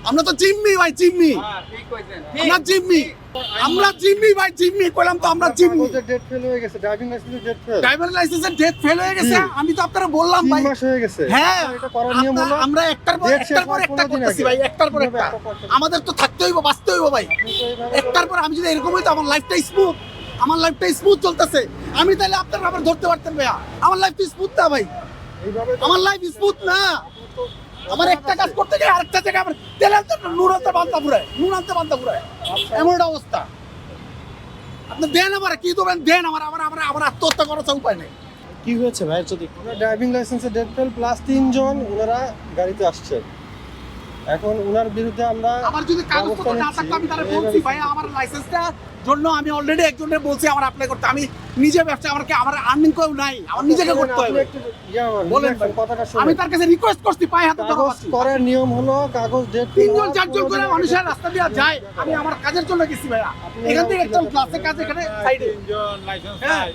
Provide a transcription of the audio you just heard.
আমরা তো জিম্মি ভাই, জিম্মি আমরা জিম্মি, আমরা জিম্মি ভাই, জিম্মি কইলাম তো আমরা জিম্মি। ডেট ফেল হয়ে গেছে, ড্রাইভিং লাইসেন্সের ডেট ফেল, ড্রাইভার লাইসেন্সের ডেট ফেল হয়ে গেছে। আমি তো আপনারা বললাম 3 ভাই, মাস হয়ে গেছে। হ্যাঁ এটা করার নিয়ম হলো আমরা একটার পর date শেষ একটা হওয়ার 15 দিন করতেছি আগে। ভাই, একটার পর একটা। আমাদের তো থাকতে হইব, বাঁচতে হইব ভাই। আপনি তো এইভাবে একটার পর আমি যদি এরকম হইতো, আমার লাইফটা স্মুথ, আমার লাইফটা স্মুথ চলতেছে, আমি তাহলে আপনারা আবার ধরতে পারতেন ভাইয়া। আমার লাইফ স্মুথ না ভাই, এইভাবে আমার লাইফ স্মুথ না। আমার একটা কাজ করতে গিয়ে আরেকটা জায়গায় আবার তেল আনতে, নুন আনতে বান্ধা পুরায়, নুন আনতে বান্ধা পুরায়, এমন একটা অবস্থা। আপনি দেন আমার কি দেবেন, দেন আমার আবার আবার আবার আত্মহত্যা করার উপায় নেই। কি হয়েছে ভাই যদি ড্রাইভিং লাইসেন্সের ডেট ফেল প্লাস 3 জন ওনারা গাড়িতে আসছেন। এখন ওনার বিরুদ্ধে আমরা আমার যদি কাগজপত্র না থাকতো আমি তাহলে বলছি ভাই আমার লাইসেন্সটা জন্য আমি অলরেডি একজনের বলছি আমার অ্যাপ্লাই করতে। আমি নিজে ব্যবসা, আমার কি আমার আর্নিং কেউ নাই, আমার নিজেকে করতে আপনি হবে। একটু ইয়া হন, বলেন relax হন, কথাটা আমি শুনুন। তার কাছে রিকোয়েস্ট করছি, পায়ে হাতে ধরা কাগজ পাচ্ছি। করার নিয়ম হলো কাগজ ডেট 3 জন 4 জন করে মানুষের রাস্তা দিয়ে যায়। আমি আমার কাজের জন্য গেছি ভাইয়া, এখান থেকে একদম ক্লাসে কাজ, এখানে সাইডে। তিনজন লাইসেন্স হ্যাঁ। নাই